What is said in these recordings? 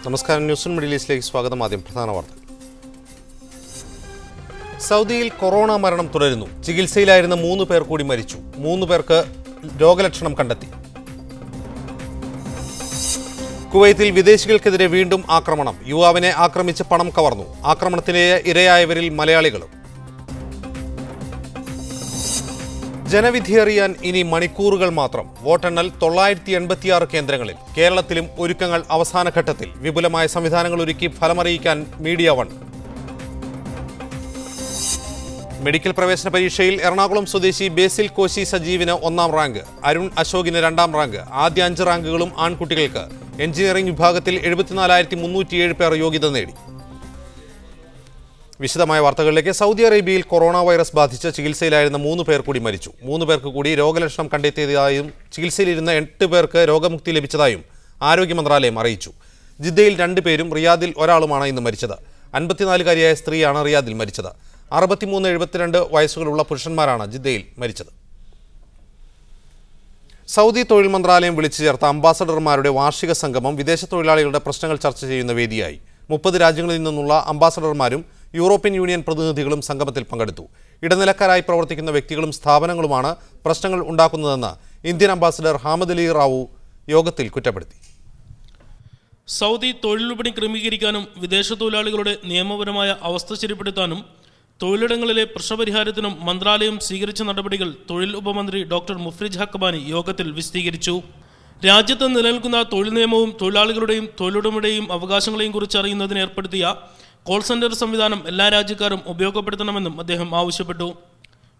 നമസ്കാരം, news middle ഈസ്റ്റിലേക്ക് സ്വാഗതം. ആദ്യം പ്രധാന വാർത്തകൾ. സൗദിയിൽ കൊറോണ മരണം തുടരുന്നു. ചികിത്സയിലായിരുന്ന 3 പേർ കൂടി മരിച്ചു. 3 പേർക്ക് രോഗലക്ഷണം കണ്ടെത്തി. കുവൈത്തിൽ വിദേശികൾക്കെതിരെ വീണ്ടും ആക്രമണം. യുവാവിനെ ആക്രമിച്ച് പണം കവർന്നു. ആക്രമണത്തിന് ഇരയായവരിൽ മലയാളികളും. ജനവിധി അറിയാൻ ഇനി മണിക്കൂറുകൾ മാത്രം. വോട്ടെണ്ണൽ 986 കേന്ദ്രങ്ങളിൽ. കേരളത്തിലും ഒരുക്കങ്ങൾ അവസാന ഘട്ടത്തിൽ. വിപുലമായ സംവിധാനങ്ങൾ ഒരുക്കി ഫലമറിയിക്കാൻ മീഡിയ വൺ. മെഡിക്കൽ പ്രവേശന പരീക്ഷയിൽ എറണാകുളം സ്വദേശി ബേസിൽ കോശി സജീവിന് 1ാം റാങ്ക്, അരുൺ അശോകിന് 2ാം റാങ്ക്. ആദ്യ 5 റാങ്കുകളും ആൺകുട്ടികൾക്ക്. എഞ്ചിനീയറിംഗ് വിഭാഗത്തിൽ 74,307 പേർ യോഗ്യത നേടി. വിശദമായ വാർത്തകളിലേക്ക്. സൗദി അറേബ്യയിൽ കൊറോണ വൈറസ് ബാധിച്ച് ചികിത്സയിലായിരുന്ന 3 പേർ കൂടി മരിച്ചു. 3 പേർക്ക് കൂടി രോഗലക്ഷണം കണ്ടെത്തിയതായും ചികിത്സയിലിരുന്ന 8 പേർക്ക് രോഗമുക്തി ലഭിച്ചതായും ആരോഗ്യ മന്ത്രാലയം അറിയിച്ചു. ജിദ്ദയിൽ 2 പേരും റിയാദിൽ ഒരാളുമാണ് ഇന്ന് മരിച്ചത്. 54-കാരിയായ സ്ത്രീയാണ് റിയാദിൽ മരിച്ചത്. 63-72 വയസ്സുകളുള്ള പുരുഷന്മാരാണ് ജിദ്ദയിൽ മരിച്ചത്. സൗദി തൊഴിൽ മന്ത്രാലയം വിളിച്ചു ചേർത്ത അംബാസഡർമാരുടെ വാർഷിക സംഗമം വിദേശ തൊഴിലാളികളുടെ പ്രശ്നങ്ങൾ ചർച്ച ചെയ്യുന്ന വേദിയായി. 30 രാജ്യങ്ങളിൽ നിന്നുള്ള അംബാസഡർമാരും യൂറോപ്യൻ യൂണിയൻ പ്രതിനിധികളും സംഗമത്തിൽ പങ്കെടുത്തു. ഇടനിലക്കാരായി പ്രവർത്തിക്കുന്ന വ്യക്തികളും സ്ഥാപനങ്ങളുമാണ് പ്രശ്നങ്ങൾ ഉണ്ടാക്കുന്നതെന്ന് ഇന്ത്യൻ അംബാസഡർ ഹാമദ് അലി റാവു യോഗത്തിൽ കുറ്റപ്പെടുത്തി. സൗദി തൊഴിൽ വിപണി ക്രമീകരിക്കാനും വിദേശ തൊഴിലാളികളുടെ നിയമപരമായ അവസ്ഥ ശരിപ്പെടുത്താനും തൊഴിലിടങ്ങളിലെ പ്രശ്നപരിഹാരത്തിനും മന്ത്രാലയം സ്വീകരിച്ച നടപടികൾ തൊഴിൽ ഉപമന്ത്രി ഡോക്ടർ മുഫ്രിജ് ഹക്കബാനി യോഗത്തിൽ വിശദീകരിച്ചു. രാജ്യത്ത് നിലനിൽക്കുന്ന തൊഴിൽ നിയമവും തൊഴിലാളികളുടെയും തൊഴിലുടമയുടെയും അവകാശങ്ങളെയും കുറിച്ച് അറിയുന്നതിന് ഏർപ്പെടുത്തിയ കോൾ സെന്റർ സംവിധാനം എല്ലാ രാജ്യക്കാരും ഉപയോഗപ്പെടുത്തണമെന്നും അദ്ദേഹം ആവശ്യപ്പെട്ടു.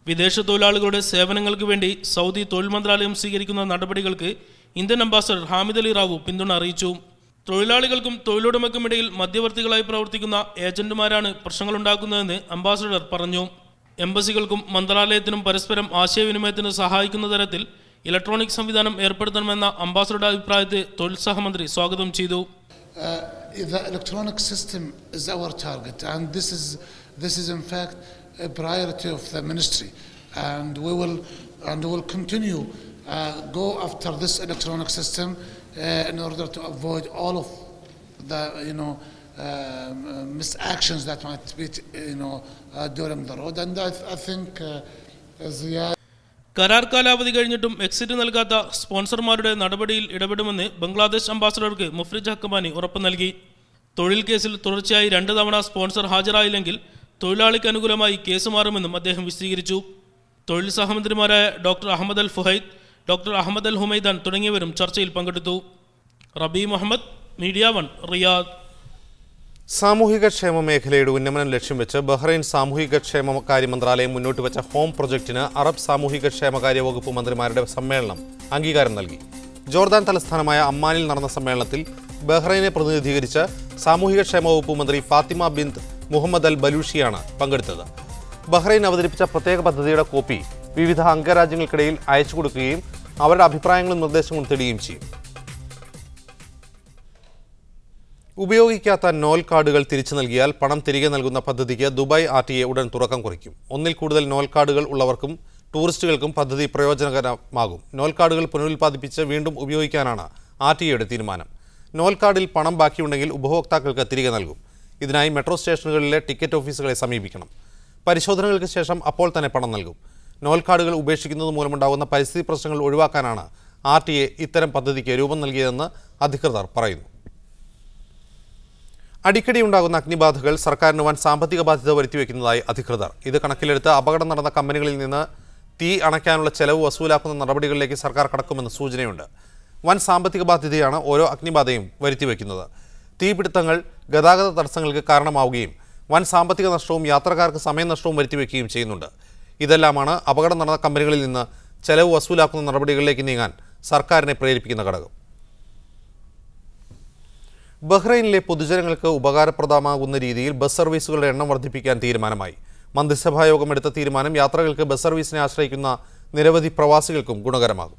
വിദേശ തൊഴിലാളികളുടെ സേവനങ്ങൾക്ക് വേണ്ടി സൗദി തൊഴിൽ മന്ത്രാലയം സ്വീകരിക്കുന്ന നടപടികൾക്ക് ഇന്ത്യൻ അംബാസഡർ ഹാമിദ് അലി റാവു പിന്തുണ അറിയിച്ചു. തൊഴിലാളികൾക്കും തൊഴിലുടമയ്ക്കുമിടയിൽ മധ്യവർത്തികളായി പ്രവർത്തിക്കുന്ന ഏജന്റുമാരാണ് പ്രശ്നങ്ങളുണ്ടാക്കുന്നതെന്ന് അംബാസഡർ പറഞ്ഞു. എംബസികൾക്കും മന്ത്രാലയത്തിനും പരസ്പരം ആശയവിനിമയത്തിന് സഹായിക്കുന്ന തരത്തിൽ ഇലക്ട്രോണിക് സംവിധാനം ഏർപ്പെടുത്തണമെന്ന അംബാസഡറുടെ അഭിപ്രായത്തെ തൊഴിൽ സഹമന്ത്രി സ്വാഗതം ചെയ്തു. The electronic system is our target, and this is in fact a priority of the ministry, and we will continue go after this electronic system in order to avoid all of the misactions that might be during the road. And I think കരാർ കാലാവധി കഴിഞ്ഞിട്ടും exit നൽകാത്ത സ്പോൺസർമാരുടെ നടപടിയിൽ ഇടപെടുമെന്ന് ബംഗ്ലാദേശ് അംബാസഡർക്ക് മുഫ്രിജ് ഹക്കബാനി ഉറപ്പ് നൽകി. തൊഴിൽ കേസിൽ തുടർച്ചയായി 2 തവണ സ്പോൺസർ ഹാജരായില്ലെങ്കിൽ തൊഴിലാളിക്ക് അനുകൂലമായി കേസ് മാറുമെന്നും അദ്ദേഹം വിശദീകരിച്ചു. തൊഴിൽ സഹമന്ത്രിമാരായ ഡോക്ടർ അഹമ്മദ് അൽ ഫുഹൈദ്, ഡോക്ടർ അഹമ്മദ് അൽ ഹുമൈദാൻ തുടങ്ങിയവരും ചർച്ചയിൽ പങ്കെടുത്തു. റബി മുഹമ്മദ്, മീഡിയ വൺ, റിയാദ്. സാമൂഹിക ക്ഷേമ മേഖലയുടെ ഉന്നമനം ലക്ഷ്യം വെച്ച് ബഹ്റൈൻ സാമൂഹിക ക്ഷേമകാര്യ മന്ത്രാലയം മുന്നോട്ട് വെച്ച ഹോം പ്രൊജക്ടിന് അറബ് സാമൂഹിക ക്ഷേമകാര്യ വകുപ്പ് മന്ത്രിമാരുടെ സമ്മേളനം അംഗീകാരം നൽകി. ജോർദാൻ തലസ്ഥാനമായ അമ്മാനിൽ നടന്ന സമ്മേളനത്തിൽ ബഹ്റൈനെ പ്രതിനിധീകരിച്ച് സാമൂഹിക ക്ഷേമ വകുപ്പ് മന്ത്രി ഫാത്തിമ ബിന്ത് മുഹമ്മദ് അൽ ബലൂഷിയാണ് പങ്കെടുത്തത്. ബഹ്റൈൻ അവതരിപ്പിച്ച പ്രത്യേക പദ്ധതിയുടെ കോപ്പി വിവിധ അംഗരാജ്യങ്ങൾക്കിടയിൽ അയച്ചു കൊടുക്കുകയും അവരുടെ അഭിപ്രായങ്ങളും നിർദ്ദേശങ്ങളും തേടുകയും ചെയ്യും. ഉപയോഗിക്കാത്ത നോൽ കാർഡുകൾ തിരിച്ചു നൽകിയാൽ പണം തിരികെ നൽകുന്ന പദ്ധതിക്ക് ദുബായ് RTA ഉടൻ തുടക്കം കുറിക്കും. 1-ൽ കൂടുതൽ നോൽ കാർഡുകൾ ഉള്ളവർക്കും ടൂറിസ്റ്റുകൾക്കും പദ്ധതി പ്രയോജനകരമാകും. നോൽ കാർഡുകൾ പുനരുൽപ്പാദിപ്പിച്ച് വീണ്ടും ഉപയോഗിക്കാനാണ് RTAയുടെ തീരുമാനം. നോൽ കാർഡിൽ പണം ബാക്കിയുണ്ടെങ്കിൽ ഉപഭോക്താക്കൾക്ക് തിരികെ നൽകും. ഇതിനായി മെട്രോ സ്റ്റേഷനുകളിലെ ടിക്കറ്റ് ഓഫീസുകളെ സമീപിക്കണം. പരിശോധനകൾക്ക് ശേഷം അപ്പോൾ തന്നെ പണം നൽകും. നോൽ കാർഡുകൾ ഉപേക്ഷിക്കുന്നത് മൂലമുണ്ടാകുന്ന പരിസ്ഥിതി പ്രശ്നങ്ങൾ ഒഴിവാക്കാനാണ് RTA ഇത്തരം പദ്ധതിക്ക് രൂപം നൽകിയതെന്ന് അധികൃതർ പറയുന്നു. അടിക്കടി ഉണ്ടാകുന്ന അഗ്നിബാധകൾ സർക്കാരിന് വൻ സാമ്പത്തിക ബാധ്യത വരുത്തിവെക്കുന്നതായി അധികൃതർ. ഇത് കണക്കിലെടുത്ത് അപകടം നടന്ന കമ്പനികളിൽ നിന്ന് തീ അണയ്ക്കാനുള്ള ചെലവ് വസൂലാക്കുന്ന നടപടികളിലേക്ക് സർക്കാർ കടക്കുമെന്ന് സൂചനയുണ്ട്. വൻ സാമ്പത്തിക ബാധ്യതയാണ് ഓരോ അഗ്നിബാധയും വരുത്തിവെക്കുന്നത്. തീപിടുത്തങ്ങൾ ഗതാഗത തടസ്സങ്ങൾക്ക് കാരണമാവുകയും വൻ സാമ്പത്തിക നഷ്ടവും യാത്രക്കാർക്ക് സമയനഷ്ടവും വരുത്തിവെക്കുകയും ചെയ്യുന്നുണ്ട്. ഇതെല്ലാമാണ് അപകടം നടന്ന കമ്പനികളിൽ നിന്ന് ചെലവ് വസൂലാക്കുന്ന നടപടികളിലേക്ക് നീങ്ങാൻ സർക്കാരിനെ പ്രേരിപ്പിക്കുന്ന ഘടകം. ബഹ്റൈനിലെ പൊതുജനങ്ങൾക്ക് ഉപകാരപ്രദമാകുന്ന രീതിയിൽ ബസ് സർവീസുകളുടെ എണ്ണം വർദ്ധിപ്പിക്കാൻ തീരുമാനമായി. മന്ത്രിസഭായോഗം എടുത്ത തീരുമാനം യാത്രകൾക്ക് ബസ് സർവീസിനെ ആശ്രയിക്കുന്ന നിരവധി പ്രവാസികൾക്കും ഗുണകരമാകും.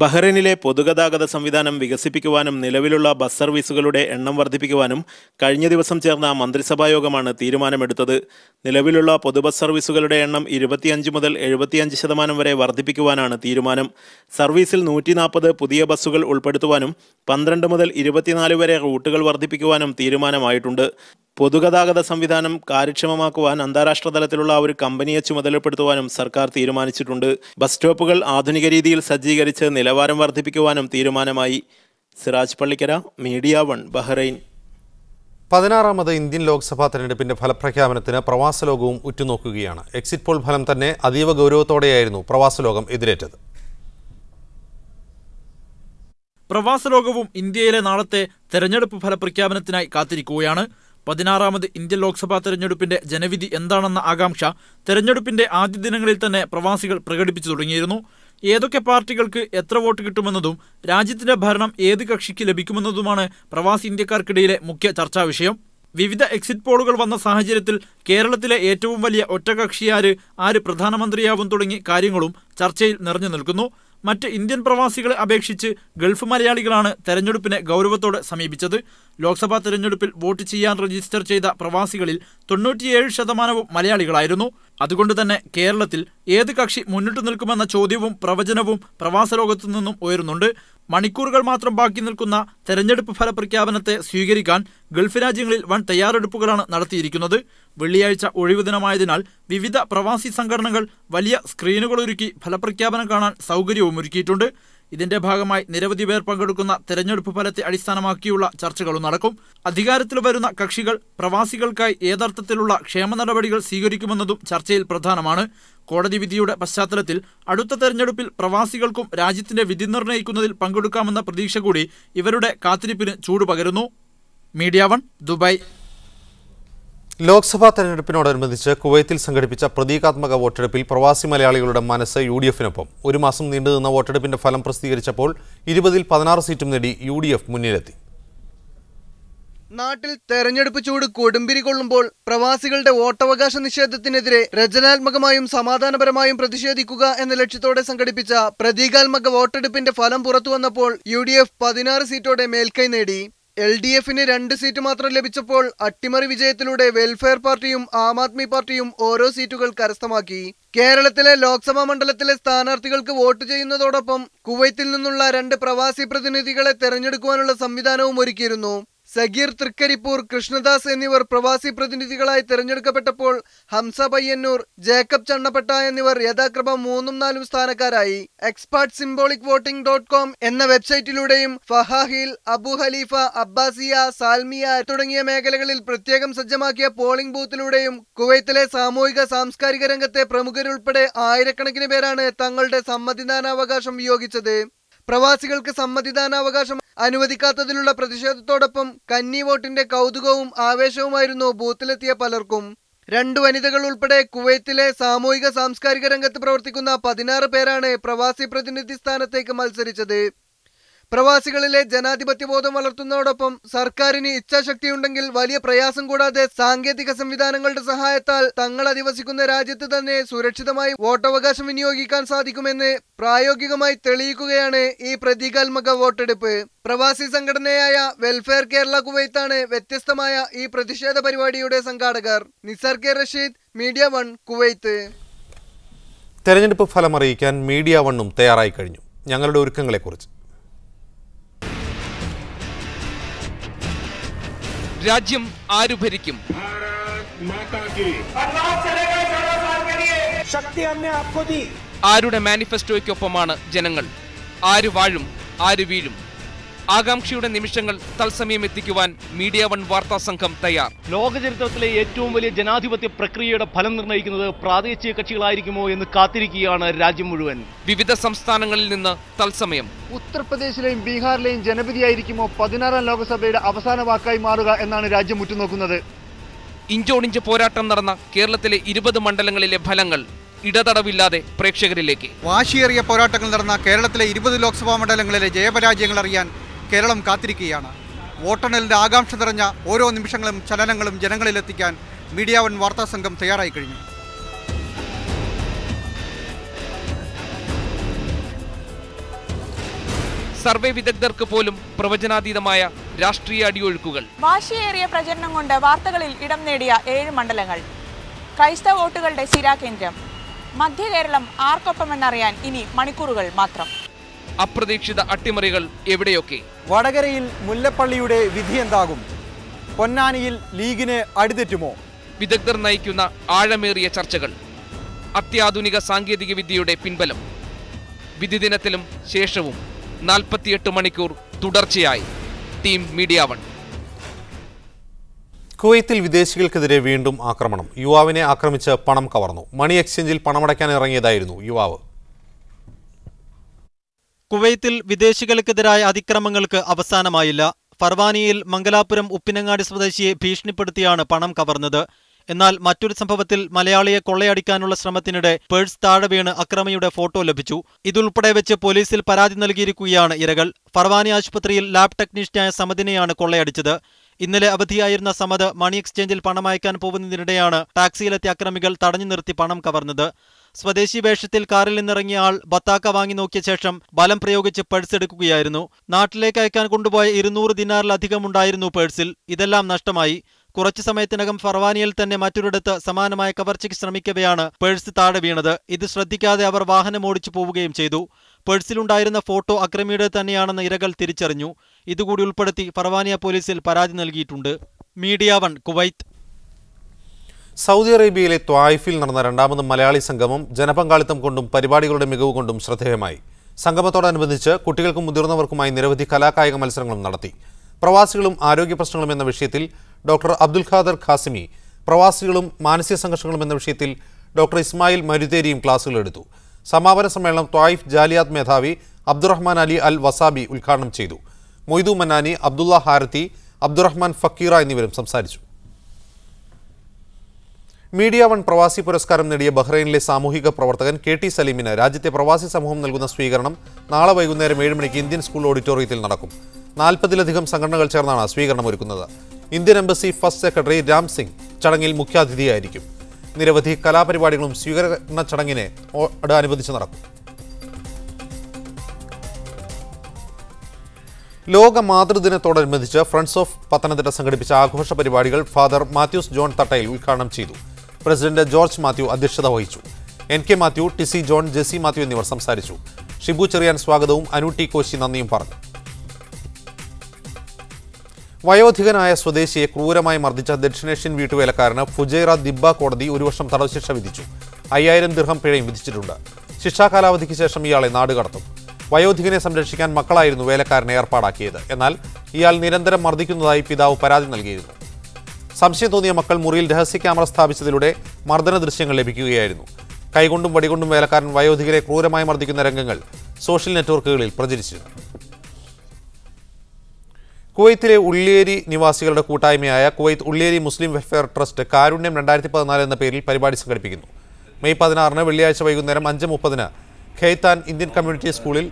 ബഹ്റൈനിലെ പൊതുഗതാഗത സംവിധാനം വികസിപ്പിക്കുവാനും നിലവിലുള്ള ബസ് സർവീസുകളുടെ എണ്ണം വർദ്ധിപ്പിക്കുവാനും കഴിഞ്ഞ ദിവസം ചേർന്ന മന്ത്രിസഭായോഗമാണ് തീരുമാനമെടുത്തത്. നിലവിലുള്ള പൊതുബസ് സർവീസുകളുടെ എണ്ണം 25 മുതൽ 75% വരെ വർദ്ധിപ്പിക്കുവാനാണ് തീരുമാനം. സർവീസിൽ 140 പുതിയ ബസ്സുകൾ ഉൾപ്പെടുത്തുവാനും 12 മുതൽ 24 വരെ റൂട്ടുകൾ വർദ്ധിപ്പിക്കുവാനും തീരുമാനമായിട്ടുണ്ട്. പൊതുഗതാഗത സംവിധാനം കാര്യക്ഷമമാക്കുവാൻ അന്താരാഷ്ട്ര തലത്തിലുള്ള ഒരു കമ്പനിയെ ചുമതലപ്പെടുത്തുവാനും സർക്കാർ തീരുമാനിച്ചിട്ടുണ്ട്. ബസ് സ്റ്റോപ്പുകൾ ആധുനിക രീതിയിൽ സജ്ജീകരിച്ച് നിലവാരം വർദ്ധിപ്പിക്കുവാനും തീരുമാനമായി. Siraj Pallikkara, media 1, Bahrain. 16ാമത് ഇന്ത്യൻ ലോക്സഭാ തെരഞ്ഞെടുപ്പിന്റെ ഫലപ്രഖ്യാപനത്തിന് പ്രവാസലോകവും ഉറ്റുനോക്കുകയാണ്. എക്സിറ്റ് പോൾ ഫലം തന്നെ അതീവ ഗൗരവത്തോടെയായിരുന്നു പ്രവാസലോകം എതിരേറ്റത്. പ്രവാസലോകവും ഇന്ത്യയിലെ നാളത്തെ തെരഞ്ഞെടുപ്പ് ഫലപ്രഖ്യാപനത്തിനായി കാത്തിരിക്കുകയാണ്. 16ാമത് ഇന്ത്യൻ ലോക്സഭാ തെരഞ്ഞെടുപ്പിന്റെ ജനവിധി എന്താണെന്ന ആകാംക്ഷ തെരഞ്ഞെടുപ്പിന്റെ ആദ്യ ദിനങ്ങളിൽ തന്നെ പ്രവാസികൾ പ്രകടിപ്പിച്ചു തുടങ്ങിയിരുന്നു. ഏതൊക്കെ പാർട്ടികൾക്ക് എത്ര വോട്ട് കിട്ടുമെന്നതും രാജ്യത്തിന്റെ ഭരണം ഏത് കക്ഷിക്ക് ലഭിക്കുമെന്നതുമാണ് പ്രവാസി ഇന്ത്യക്കാർക്കിടയിലെ മുഖ്യ ചർച്ചാ വിഷയം. വിവിധ എക്സിറ്റ് പോളുകൾ വന്ന സാഹചര്യത്തിൽ കേരളത്തിലെ ഏറ്റവും വലിയ ഒറ്റകക്ഷിയാര്, ആര് പ്രധാനമന്ത്രിയാവും തുടങ്ങി കാര്യങ്ങളും ചർച്ചയിൽ നിറഞ്ഞു നിൽക്കുന്നു. മറ്റ് ഇന്ത്യൻ പ്രവാസികളെ അപേക്ഷിച്ച് ഗൾഫ് മലയാളികളാണ് തെരഞ്ഞെടുപ്പിനെ ഗൗരവത്തോടെ സമീപിച്ചത്. ലോക്സഭാ തെരഞ്ഞെടുപ്പിൽ വോട്ട് ചെയ്യാൻ രജിസ്റ്റർ ചെയ്ത പ്രവാസികളിൽ 97% മലയാളികളായിരുന്നു. അതുകൊണ്ട് തന്നെ കേരളത്തിൽ ഏത് കക്ഷി മുന്നിട്ടു നിൽക്കുമെന്ന ചോദ്യവും പ്രവചനവും പ്രവാസലോകത്തു നിന്നും ഉയരുന്നുണ്ട്. മണിക്കൂറുകൾ മാത്രം ബാക്കി നിൽക്കുന്ന തെരഞ്ഞെടുപ്പ് ഫലപ്രഖ്യാപനത്തെ സ്വീകരിക്കാൻ ഗൾഫ് രാജ്യങ്ങളിൽ വൻ തയ്യാറെടുപ്പുകളാണ് നടത്തിയിരിക്കുന്നത്. വെള്ളിയാഴ്ച ഒഴിവു ദിനമായതിനാൽ വിവിധ പ്രവാസി സംഘടനകൾ വലിയ സ്ക്രീനുകളൊരുക്കി ഫലപ്രഖ്യാപനം കാണാൻ സൗകര്യവും ഒരുക്കിയിട്ടുണ്ട്. ഇതിന്റെ ഭാഗമായി നിരവധി പേർ പങ്കെടുക്കുന്ന തെരഞ്ഞെടുപ്പ് ഫലത്തെ അടിസ്ഥാനമാക്കിയുള്ള ചർച്ചകളും നടക്കും. അധികാരത്തിൽ വരുന്ന കക്ഷികൾ പ്രവാസികൾക്കായി ഏതർത്ഥത്തിലുള്ള ക്ഷേമ നടപടികൾ സ്വീകരിക്കുമെന്നതും ചർച്ചയിൽ പ്രധാനമാണ്. കോടതി വിധിയുടെ പശ്ചാത്തലത്തിൽ അടുത്ത തെരഞ്ഞെടുപ്പിൽ പ്രവാസികൾക്കും രാജ്യത്തിന്റെ വിധി നിർണ്ണയിക്കുന്നതിൽ പങ്കെടുക്കാമെന്ന പ്രതീക്ഷ കൂടി ഇവരുടെ കാത്തിരിപ്പിന് ചൂടുപകരുന്നു. Media 1, Dubai. ലോക്സഭാ തെരഞ്ഞെടുപ്പിനോടനുബന്ധിച്ച് കുവൈത്തിൽ സംഘടിപ്പിച്ച പ്രതീകാത്മക വോട്ടെടുപ്പിൽ പ്രവാസി മലയാളികളുടെ മനസ്സ് UDF-നൊപ്പം. ഒരു മാസം നീണ്ടുനിന്ന വോട്ടെടുപ്പിന്റെ ഫലം പ്രസിദ്ധീകരിച്ചപ്പോൾ 20-ൽ 16 സീറ്റും നേടി UDF മുന്നിലെത്തി. നാട്ടിൽ തെരഞ്ഞെടുപ്പ് ചൂട് കൊടുമ്പിരി കൊള്ളുമ്പോൾ പ്രവാസികളുടെ വോട്ടവകാശ നിഷേധത്തിനെതിരെ രചനാത്മകമായും സമാധാനപരമായും പ്രതിഷേധിക്കുക എന്ന ലക്ഷ്യത്തോടെ സംഘടിപ്പിച്ച പ്രതീകാത്മക വോട്ടെടുപ്പിന്റെ ഫലം പുറത്തുവന്നപ്പോൾ UDF 16 സീറ്റോടെ മേൽക്കൈ നേടി. LDF-ന് 2 സീറ്റ് മാത്രം ലഭിച്ചപ്പോൾ അട്ടിമറി വിജയത്തിലൂടെ വെൽഫെയർ പാർട്ടിയും ആം ആദ്മി പാർട്ടിയും ഓരോ സീറ്റുകൾ കരസ്ഥമാക്കി. കേരളത്തിലെ ലോക്സഭാ മണ്ഡലത്തിലെ സ്ഥാനാർത്ഥികൾക്ക് വോട്ട് ചെയ്യുന്നതോടൊപ്പം കുവൈത്തിൽ നിന്നുള്ള 2 പ്രവാസി പ്രതിനിധികളെ തെരഞ്ഞെടുക്കുവാനുള്ള സംവിധാനവും ഒരുക്കിയിരുന്നു. സഗീർ തൃക്കരിപ്പൂർ, കൃഷ്ണദാസ് എന്നിവർ പ്രവാസി പ്രതിനിധികളായി തെരഞ്ഞെടുക്കപ്പെട്ടപ്പോൾ ഹംസ പയ്യന്നൂർ, ജേക്കബ് ചണ്ണപ്പെട്ട എന്നിവർ യഥാക്രമം 3ഉം 4ഉം സ്ഥാനക്കാരായി. എക്സ്പേർട്ട് സിംബോളിക് വോട്ടിംഗ്.com എന്ന വെബ്സൈറ്റിലൂടെയും ഫഹാഹിൽ, അബു ഖലീഫ, അബ്ബാസിയ, സാൽമിയ തുടങ്ങിയ മേഖലകളിൽ പ്രത്യേകം സജ്ജമാക്കിയ പോളിംഗ് ബൂത്തിലൂടെയും കുവൈത്തിലെ സാമൂഹിക സാംസ്കാരിക രംഗത്തെ പ്രമുഖരുൾപ്പെടെ ആയിരക്കണക്കിന് പേരാണ് തങ്ങളുടെ സമ്മതിദാനാവകാശം വിനിയോഗിച്ചത്. പ്രവാസികൾക്ക് സമ്മതിദാനാവകാശം അനുവദിക്കാത്തതിലുള്ള പ്രതിഷേധത്തോടൊപ്പം കന്നി വോട്ടിന്റെ കൗതുകവും ആവേശവുമായിരുന്നു ബൂത്തിലെത്തിയ പലർക്കും. 2 വനിതകൾ ഉൾപ്പെടെ കുവൈത്തിലെ സാമൂഹിക സാംസ്കാരിക രംഗത്ത് പ്രവർത്തിക്കുന്ന 16 പേരാണ് പ്രവാസി പ്രതിനിധി സ്ഥാനത്തേക്ക് മത്സരിച്ചത്. പ്രവാസികളിലെ ജനാധിപത്യബോധം വളർത്തുന്നതോടൊപ്പം സർക്കാരിന് ഇച്ഛാശക്തിയുണ്ടെങ്കിൽ വലിയ പ്രയാസം കൂടാതെ സാങ്കേതിക സംവിധാനങ്ങളുടെ സഹായത്താൽ തങ്ങൾ അധിവസിക്കുന്ന രാജ്യത്ത് തന്നെ സുരക്ഷിതമായി വോട്ടവകാശം വിനിയോഗിക്കാൻ സാധിക്കുമെന്ന് പ്രായോഗികമായി തെളിയിക്കുകയാണ് ഈ പ്രതീകാത്മക വോട്ടെടുപ്പ്. പ്രവാസി സംഘടനയായ വെൽഫെയർ കേരള കുവൈത്താണ് വ്യത്യസ്തമായ ഈ പ്രതിഷേധ പരിപാടിയുടെ സംഘാടകർ. Nisar K Rasheed, media 1, Kuwait. തെരഞ്ഞെടുപ്പ് ഫലം അറിയിക്കാൻ മീഡിയ 1ഉം തയ്യാറായി കഴിഞ്ഞു. ഞങ്ങളുടെ ഒരുക്കങ്ങളെക്കുറിച്ച്. രാജ്യം ആരു ഭരിക്കും? ആരുടെ മാനിഫെസ്റ്റോയ്ക്കൊപ്പമാണ് ജനങ്ങൾ? ആര് വാഴും, ആര് വീഴും? ആകാംക്ഷയുടെ നിമിഷങ്ങൾ തത്സമയം എത്തിക്കുവാൻ മീഡിയ 1 വാർത്താ സംഘം തയ്യാർ. ലോക ചരിത്രത്തിലെ ഏറ്റവും വലിയ ജനാധിപത്യ പ്രക്രിയയുടെ ഫലം നിർണ്ണയിക്കുന്നത് പ്രാദേശിക കക്ഷികളായിരിക്കുമോ എന്ന് കാത്തിരിക്കുകയാണ് രാജ്യം മുഴുവൻ. വിവിധ സംസ്ഥാനങ്ങളിൽ നിന്ന് തത്സമയം. ഉത്തർപ്രദേശിലെയും ബീഹാറിലെയും ജനവിധിയായിരിക്കുമോ 16ാം ലോക്സഭയുടെ അവസാന വാക്കായി മാറുക എന്നാണ് രാജ്യം ഉറ്റുനോക്കുന്നത്. ഇഞ്ചോടിഞ്ച് പോരാട്ടം നടന്ന കേരളത്തിലെ 20 മണ്ഡലങ്ങളിലെ ഫലങ്ങൾ ഇടതടവില്ലാതെ പ്രേക്ഷകരിലേക്ക്. വാശിയേറിയ പോരാട്ടങ്ങൾ നടന്ന കേരളത്തിലെ 20 ലോക്സഭാ മണ്ഡലങ്ങളിലെ ജയപരാജയങ്ങൾ അറിയാൻ കേരളം കാത്തിരിക്കുകയാണ്. വോട്ടെണ്ണലിന്റെ ആകാംക്ഷ നിറഞ്ഞ ഓരോ നിമിഷങ്ങളും ചലനങ്ങളും ജനങ്ങളിലെത്തിക്കാൻ മീഡിയ 1 വാർത്താ സംഘം തയ്യാറായി കഴിഞ്ഞു. സർവേ വിദഗ്ധർക്ക് പോലും പ്രവചനാതീതമായ രാഷ്ട്രീയ അടിയൊഴുക്കുകൾ. വാശിയേറിയ പ്രചരണം കൊണ്ട് വാർത്തകളിൽ ഇടം നേടിയ 7 മണ്ഡലങ്ങൾ. ക്രൈസ്തവ വോട്ടുകളുടെ സിരാകേന്ദ്രം. മധ്യ കേരളം ആർക്കൊപ്പമെന്നറിയാൻ ഇനി മണിക്കൂറുകൾ മാത്രം. അപ്രതീക്ഷിത അട്ടിമറികൾ എവിടെയൊക്കെ. വടകരയിൽ മുല്ലപ്പള്ളിയുടെ വിധി എന്താകും? പൊന്നാനിയിൽ ലീഗിന് അടിതെറ്റുമോ? വിദഗ്ധർ നയിക്കുന്ന ആഴമേറിയ ചർച്ചകൾ. അത്യാധുനിക സാങ്കേതിക വിദ്യയുടെ പിൻബലം. വിധി ദിനത്തിലും ശേഷവും 48 മണിക്കൂർ തുടർച്ചയായി. Team media one. കുവൈത്തിൽ വിദേശികൾക്കെതിരെ വീണ്ടും ആക്രമണം. യുവാവിനെ ആക്രമിച്ച് പണം കവർന്നു. മണി എക്സ്ചേഞ്ചിൽ പണമടയ്ക്കാൻ ഇറങ്ങിയതായിരുന്നു യുവാവ്. കുവൈത്തിൽ വിദേശികൾക്കെതിരായ അതിക്രമങ്ങൾക്ക് അവസാനമായില്ല. ഫർവാനിയിൽ മംഗലാപുരം ഉപ്പിനങ്ങാടി സ്വദേശിയെ ഭീഷണിപ്പെടുത്തിയാണ് പണം കവർന്നത്. എന്നാൽ മറ്റൊരു സംഭവത്തിൽ മലയാളിയെ കൊള്ളയടിക്കാനുള്ള ശ്രമത്തിനിടെ പേഴ്സ് താഴെ വീണ് അക്രമിയുടെ ഫോട്ടോ ലഭിച്ചു. ഇതുൾപ്പെടെ വെച്ച് പോലീസിൽ പരാതി നൽകിയിരിക്കുകയാണ് ഇരകൾ. ഫർവാനി ആശുപത്രിയിൽ ലാബ് ടെക്നീഷ്യനായ സമദിനെയാണ് കൊള്ളയടിച്ചത്. ഇന്നലെ അവധിയായിരുന്ന സമദ് മണി എക്സ്ചേഞ്ചിൽ പണമയക്കാൻ പോകുന്നതിനിടെയാണ് ടാക്സിയിലെത്തിയ അക്രമികൾ തടഞ്ഞു നിർത്തി പണം കവർന്നത്. സ്വദേശി വേഷത്തിൽ കാറിൽ നിന്നിറങ്ങിയ ആൾ ബത്താക്ക വാങ്ങി നോക്കിയ ശേഷം ബലം പ്രയോഗിച്ച് പേഴ്സ് എടുക്കുകയായിരുന്നു. നാട്ടിലേക്ക് അയക്കാൻ കൊണ്ടുപോയ 200 ദിനാറിലധികം ഉണ്ടായിരുന്നു പേഴ്സിൽ. ഇതെല്ലാം നഷ്ടമായി. കുറച്ചു സമയത്തിനകം ഫർവാനിയിൽ തന്നെ മറ്റൊരിടത്ത് സമാനമായ കവർച്ചയ്ക്ക് ശ്രമിക്കവെയാണ് പേഴ്സ് താഴെ വീണത്. ഇത് ശ്രദ്ധിക്കാതെ അവർ വാഹനം ഓടിച്ചു പോവുകയും ചെയ്തു. പേഴ്സിലുണ്ടായിരുന്ന ഫോട്ടോ അക്രമിയുടെ തന്നെയാണെന്ന് ഇരകൾ തിരിച്ചറിഞ്ഞു. ഇതുകൂടി ഉൾപ്പെടുത്തി ഫർവാനിയ പോലീസിൽ പരാതി നൽകിയിട്ടുണ്ട്. Media one, Kuwait. സൗദി അറേബ്യയിലെ ത്വായിഫിൽ നടന്ന രണ്ടാമത് മലയാളി സംഗമം ജനപങ്കാളിത്തം കൊണ്ടും പരിപാടികളുടെ മികവ് കൊണ്ടും ശ്രദ്ധേയമായി. സംഗമത്തോടനുബന്ധിച്ച് കുട്ടികൾക്കും മുതിർന്നവർക്കുമായി നിരവധി കലാകായിക മത്സരങ്ങളും നടത്തി. പ്രവാസികളും ആരോഗ്യ പ്രശ്നങ്ങളും എന്ന വിഷയത്തിൽ ഡോക്ടർ അബ്ദുൽ ഖാദർ ഖാസിമി, പ്രവാസികളും മാനസിക സംഘർഷങ്ങളും എന്ന വിഷയത്തിൽ ഡോക്ടർ ഇസ്മായിൽ മരുതേരിയും ക്ലാസുകൾ എടുത്തു. സമാപന സമ്മേളനം ത്വായിഫ് ജാലിയാത്ത് മേധാവി അബ്ദുറഹ്മാൻ അലി അൽ വസാബി ഉദ്ഘാടനം ചെയ്തു. മൊയ്തു മന്നാനി, അബ്ദുള്ള ഹാരത്തി, അബ്ദുറഹ്മാൻ ഫക്കീറ എന്നിവരും സംസാരിച്ചു. മീഡിയ വൺ പ്രവാസി പുരസ്കാരം നേടിയ ബഹ്റൈനിലെ സാമൂഹിക പ്രവർത്തകൻ KT സലീമിന് രാജ്യത്തെ പ്രവാസി സമൂഹം നൽകുന്ന സ്വീകരണം നാളെ വൈകുന്നേരം 7 മണിക്ക് ഇന്ത്യൻ സ്കൂൾ ഓഡിറ്റോറിയത്തിൽ നടക്കും. 40-ലധികം സംഘടനകൾ ചേർന്നാണ് സ്വീകരണം ഒരുക്കുന്നത്. Indian embassy first secretary Ram Singh ചടങ്ങിൽ മുഖ്യാതിഥിയായിരിക്കും. നിരവധി കലാപരിപാടികളും സ്വീകരണ ചടങ്ങിനെ അനുബന്ധിച്ച് നടക്കും. ലോക മാതൃദിനത്തോടനുബന്ധിച്ച് ഫ്രണ്ട്സ് ഓഫ് പത്തനംതിട്ട സംഘടിപ്പിച്ച ആഘോഷ പരിപാടികൾ ഫാദർ മാത്യൂസ് ജോൺ തട്ടയിൽ ഉദ്ഘാടനം ചെയ്തു. പ്രസിഡന്റ് ജോർജ് മാത്യു അധ്യക്ഷത വഹിച്ചു. NK മാത്യു, ടിസി ജോൺ, ജെസി മാത്യു എന്നിവർ സംസാരിച്ചു. ഷിബു ചെറിയാൻ സ്വാഗതവും അനു ടി കോശി നന്ദിയും പറഞ്ഞു. വയോധികനായ സ്വദേശിയെ ക്രൂരമായി മർദ്ദിച്ച ദക്ഷിണേഷ്യൻ വീട്ടുവേലക്കാരന് ഫുജൈറ ദിബ്ബ കോടതി 1 വർഷം തടവ് ശിക്ഷ വിധിച്ചു. 5000 ദിർഹം പിഴയും വിധിച്ചിട്ടുണ്ട്. ശിക്ഷാ കാലാവധിക്ക് ശേഷം ഇയാളെ നാടുകടത്തും. വയോധികനെ സംരക്ഷിക്കാൻ മക്കളായിരുന്നു വേലക്കാരനെ ഏർപ്പാടാക്കിയത്. എന്നാൽ ഇയാൾ നിരന്തരം മർദ്ദിക്കുന്നതായി പിതാവ് പരാതി നൽകിയിരുന്നു. സംശയം തോന്നിയ മക്കൾ മുറിയിൽ രഹസ്യ ക്യാമറ സ്ഥാപിച്ചതിലൂടെ മർദ്ദന ദൃശ്യങ്ങൾ ലഭിക്കുകയായിരുന്നു. കൈകൊണ്ടും വടികൊണ്ടും വേലക്കാരൻ വയോധികരെ ക്രൂരമായി മർദ്ദിക്കുന്ന രംഗങ്ങൾ സോഷ്യൽ നെറ്റ്വർക്കുകളിൽ പ്രചരിച്ചിരുന്നു. കുവൈത്തിലെ ഉള്ളിയേരി നിവാസികളുടെ കൂട്ടായ്മയായ കുവൈത്ത് ഉള്ളിയേരി മുസ്ലിം വെൽഫെയർ ട്രസ്റ്റ് കാരുണ്യം 2014 എന്ന പേരിൽ പരിപാടി സംഘടിപ്പിക്കുന്നു. മെയ് 16 വെള്ളിയാഴ്ച വൈകുന്നേരം 5:30 ഖെയ്ത്താൻ ഇന്ത്യൻ കമ്മ്യൂണിറ്റി സ്കൂളിൽ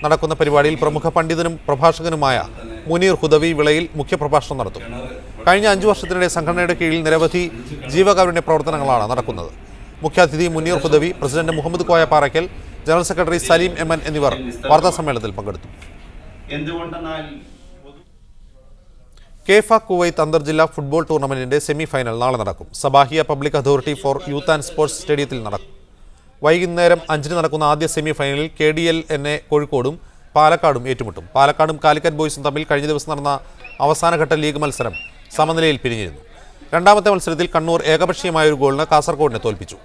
നടക്കുന്ന പരിപാടിയിൽ പ്രമുഖ പണ്ഡിതനും പ്രഭാഷകനുമായ മുനീർ ഹുദവി വിളയിൽ മുഖ്യപ്രഭാഷണം നടത്തും. കഴിഞ്ഞ 5 വർഷത്തിനിടെ സംഘടനയുടെ കീഴിൽ നിരവധി ജീവകാരുണ്യ പ്രവർത്തനങ്ങളാണ് നടക്കുന്നത്. മുഖ്യാതിഥി Munir Hudavi, president Muhammad Koya Parakkal, general secretary Salim MN എന്നിവർ വാർത്താസമ്മേളനത്തിൽ പങ്കെടുത്തു. കേഫ കുവൈത്ത് അന്തർജില്ലാ ഫുട്ബോൾ ടൂർണമെന്റിന്റെ സെമി ഫൈനൽ നാളെ നടക്കും. Sabahiya public authority for youth and sports സ്റ്റേഡിയത്തിൽ നടക്കും. വൈകുന്നേരം 5 നടക്കുന്ന ആദ്യ സെമി ഫൈനലിൽ KDL-NA കോഴിക്കോടും പാലക്കാടും ഏറ്റുമുട്ടും. പാലക്കാടും കാലിക്കറ്റ് ബോയ്സും തമ്മിൽ കഴിഞ്ഞ ദിവസം നടന്ന അവസാനഘട്ട ലീഗ് മത്സരം സമനിലയിൽ പിരിഞ്ഞിരുന്നു. രണ്ടാമത്തെ മത്സരത്തിൽ കണ്ണൂർ ഏകപക്ഷീയമായ 1 ഗോളിന് കാസർഗോഡിനെ തോൽപ്പിച്ചു.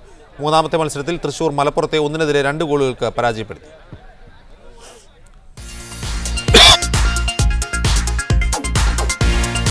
മൂന്നാമത്തെ മത്സരത്തിൽ തൃശൂർ മലപ്പുറത്തെ 1-2 ഗോളുകൾക്ക് പരാജയപ്പെടുത്തി.